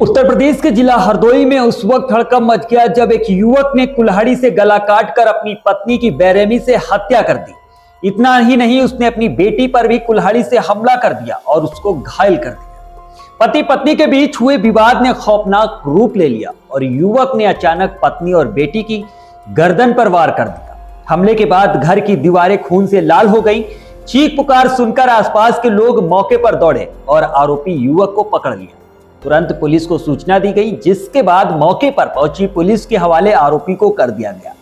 उत्तर प्रदेश के जिला हरदोई में उस वक्त हड़कंप मच गया जब एक युवक ने कुल्हाड़ी से गला काटकर अपनी पत्नी की बेरहमी से हत्या कर दी। इतना ही नहीं, उसने अपनी बेटी पर भी कुल्हाड़ी से हमला कर दिया और उसको घायल कर दिया। पति पत्नी के बीच हुए विवाद ने खौफनाक रूप ले लिया और युवक ने अचानक पत्नी और बेटी की गर्दन पर वार कर दिया। हमले के बाद घर की दीवारें खून से लाल हो गई। चीख पुकार सुनकर आसपास के लोग मौके पर दौड़े और आरोपी युवक को पकड़ लिया। तुरंत पुलिस को सूचना दी गई, जिसके बाद मौके पर पहुंची पुलिस के हवाले आरोपी को कर दिया गया।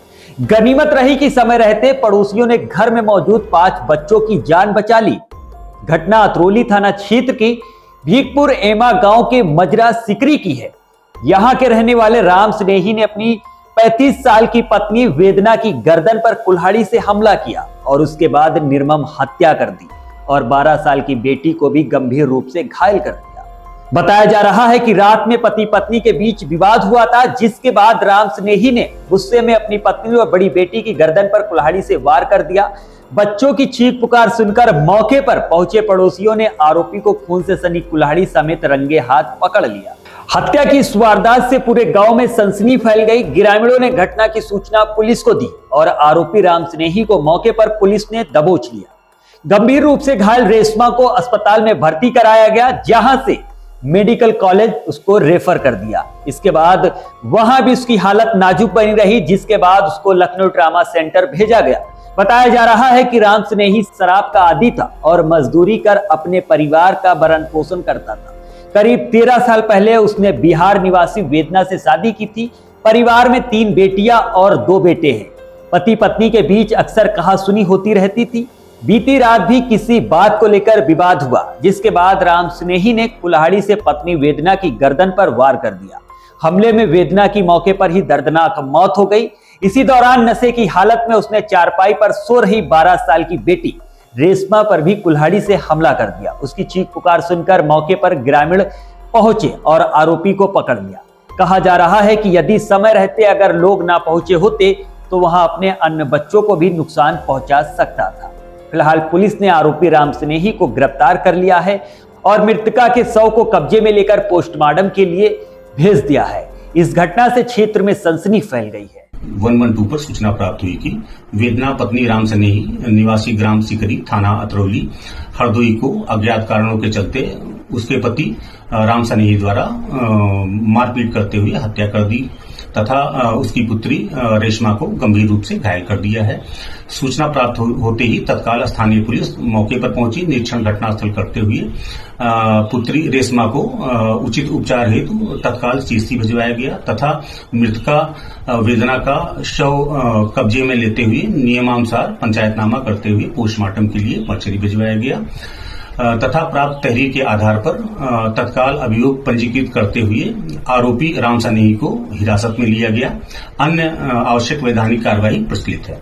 गनीमत रही कि समय रहते पड़ोसियों ने घर में मौजूद 5 बच्चों की जान बचा ली। घटना अतरौली थाना क्षेत्र की भीखपुर एमा गांव के मजरा सिकरी की है। यहां के रहने वाले राम स्नेही ने अपनी 35 साल की पत्नी वेदना की गर्दन पर कुल्हाड़ी से हमला किया और उसके बाद निर्मम हत्या कर दी और 12 साल की बेटी को भी गंभीर रूप से घायल कर दिया। बताया जा रहा है कि रात में पति पत्नी के बीच विवाद हुआ था, जिसके बाद राम स्नेही ने गुस्से में अपनी पत्नी और बड़ी बेटी की गर्दन पर कुल्हाड़ी से वार कर दिया। बच्चों की चीख पुकार सुनकर मौके पर पहुंचे पड़ोसियों ने आरोपी को खून से सनी कुल्हाड़ी समेत रंगे हाथ पकड़ लिया। हत्या की इस वारदात से पूरे गांव में सनसनी फैल गई। ग्रामीणों ने घटना की सूचना पुलिस को दी और आरोपी राम स्नेही को मौके पर पुलिस ने दबोच लिया। गंभीर रूप से घायल रेशमा को अस्पताल में भर्ती कराया गया, जहां से मेडिकल कॉलेज उसको रेफर कर दिया। इसके बाद वहां भी उसकी हालत नाजुक बनी रही, जिसके बाद उसको लखनऊ ट्रामा सेंटर भेजा गया। बताया जा रहा है कि राम स्नेही शराब का आदी था और मजदूरी कर अपने परिवार का भरण पोषण करता था। करीब 13 साल पहले उसने बिहार निवासी वेदना से शादी की थी। परिवार में 3 बेटियां और 2 बेटे हैं। पति पत्नी के बीच अक्सर कहासुनी होती रहती थी। बीती रात भी किसी बात को लेकर विवाद हुआ, जिसके बाद राम स्नेही ने कुल्हाड़ी से पत्नी वेदना की गर्दन पर वार कर दिया। हमले में वेदना की मौके पर ही दर्दनाक मौत हो गई। इसी दौरान नशे की हालत में उसने चारपाई पर सो रही 12 साल की बेटी रेशमा पर भी कुल्हाड़ी से हमला कर दिया। उसकी चीख पुकार सुनकर मौके पर ग्रामीण पहुंचे और आरोपी को पकड़ लिया। कहा जा रहा है कि यदि समय रहते अगर लोग ना पहुंचे होते तो वहां अपने अन्य बच्चों को भी नुकसान पहुंचा सकता था। फिलहाल पुलिस ने आरोपी राम स्नेही को गिरफ्तार कर लिया है और मृतका के शव को कब्जे में लेकर पोस्टमार्टम के लिए भेज दिया है। इस घटना से क्षेत्र में सनसनी फैल गई है। 112 पर सूचना प्राप्त हुई कि वेदना पत्नी राम स्नेही निवासी ग्राम सिकरी थाना अतरौली हरदोई को अज्ञात कारणों के चलते उसके पति राम स्नेही द्वारा मारपीट करते हुए हत्या कर दी तथा उसकी पुत्री रेशमा को गंभीर रूप से घायल कर दिया है। सूचना प्राप्त होते ही तत्काल स्थानीय पुलिस मौके पर पहुंची। निरीक्षण घटनास्थल करते हुए पुत्री रेशमा को उचित उपचार हेतु तत्काल सीएचसी भिजवाया गया तथा मृतका वेदना का शव कब्जे में लेते हुए नियमानुसार पंचायतनामा करते हुए पोस्टमार्टम के लिए मर्चरी भिजवाया गया तथा प्राप्त तहरीर के आधार पर तत्काल अभियोग पंजीकृत करते हुए आरोपी राम स्नेही को हिरासत में लिया गया। अन्य आवश्यक वैधानिक कार्रवाई प्रचलित है।